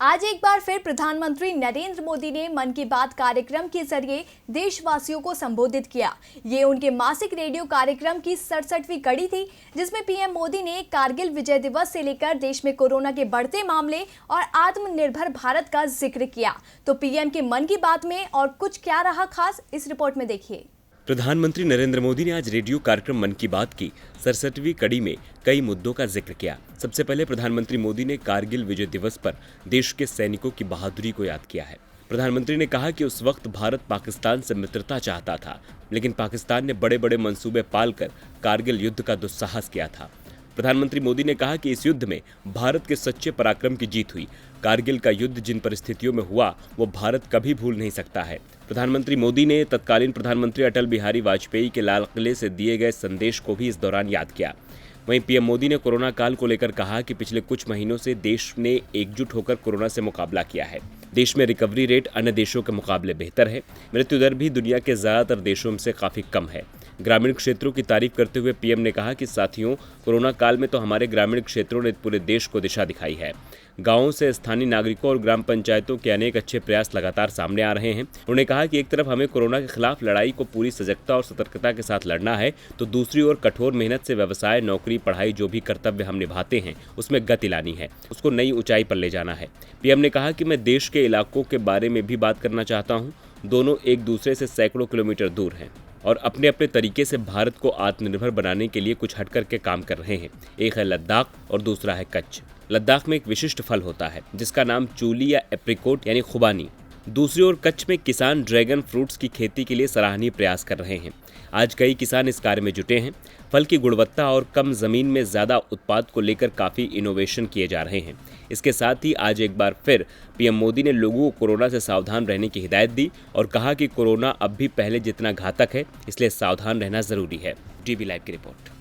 आज एक बार फिर प्रधानमंत्री नरेंद्र मोदी ने मन की बात कार्यक्रम के जरिए देशवासियों को संबोधित किया। ये उनके मासिक रेडियो कार्यक्रम की 67वीं कड़ी थी, जिसमें पीएम मोदी ने कारगिल विजय दिवस से लेकर देश में कोरोना के बढ़ते मामले और आत्मनिर्भर भारत का जिक्र किया। तो पीएम के मन की बात में और कुछ क्या रहा खास, इस रिपोर्ट में देखिए। प्रधानमंत्री नरेंद्र मोदी ने आज रेडियो कार्यक्रम मन की बात की 67वीं कड़ी में कई मुद्दों का जिक्र किया। सबसे पहले प्रधानमंत्री मोदी ने कारगिल विजय दिवस पर देश के सैनिकों की बहादुरी को याद किया है। प्रधानमंत्री ने कहा कि उस वक्त भारत पाकिस्तान से मित्रता चाहता था, लेकिन पाकिस्तान ने बड़े बड़े मंसूबे पालकर कारगिल युद्ध का दुस्साहस किया था। प्रधानमंत्री मोदी ने कहा कि इस युद्ध में भारत के सच्चे पराक्रम की जीत हुई। कारगिल का युद्ध जिन परिस्थितियों में हुआ वो भारत कभी भूल नहीं सकता है। प्रधानमंत्री मोदी ने तत्कालीन प्रधानमंत्री अटल बिहारी वाजपेयी के लाल किले से दिए गए संदेश को भी इस दौरान याद किया। वहीं पीएम मोदी ने कोरोना काल को लेकर कहा कि पिछले कुछ महीनों से देश ने एकजुट होकर कोरोना से मुकाबला किया है। देश में रिकवरी रेट अन्य देशों के मुकाबले बेहतर है। मृत्यु दर भी दुनिया के ज्यादातर देशों से काफी कम है। ग्रामीण क्षेत्रों की तारीफ करते हुए पीएम ने कहा कि साथियों, कोरोना काल में तो हमारे ग्रामीण क्षेत्रों ने पूरे देश को दिशा दिखाई है। गांवों से स्थानीय नागरिकों और ग्राम पंचायतों के अनेक अच्छे प्रयास लगातार सामने आ रहे हैं। उन्होंने कहा कि एक तरफ हमें कोरोना के खिलाफ लड़ाई को पूरी सजगता और सतर्कता के साथ लड़ना है, तो दूसरी ओर कठोर मेहनत से व्यवसाय, नौकरी, पढ़ाई जो भी कर्तव्य हम निभाते हैं उसमें गति लानी है, उसको नई ऊंचाई पर ले जाना है। पीएम ने कहा कि मैं देश के इलाकों के बारे में भी बात करना चाहता हूँ। दोनों एक दूसरे से सैकड़ों किलोमीटर दूर हैं और अपने अपने तरीके से भारत को आत्मनिर्भर बनाने के लिए कुछ हट करके काम कर रहे हैं। एक है लद्दाख और दूसरा है कच्छ। लद्दाख में एक विशिष्ट फल होता है जिसका नाम चूली या एप्रिकोट यानी खुबानी। दूसरी ओर कच्छ में किसान ड्रैगन फ्रूट्स की खेती के लिए सराहनीय प्रयास कर रहे हैं। आज कई किसान इस कार्य में जुटे हैं। फल की गुणवत्ता और कम जमीन में ज्यादा उत्पाद को लेकर काफी इनोवेशन किए जा रहे हैं। इसके साथ ही आज एक बार फिर पीएम मोदी ने लोगों को कोरोना से सावधान रहने की हिदायत दी और कहा कि कोरोना अब भी पहले जितना घातक है, इसलिए सावधान रहना जरूरी है। डीबी लाइव की रिपोर्ट।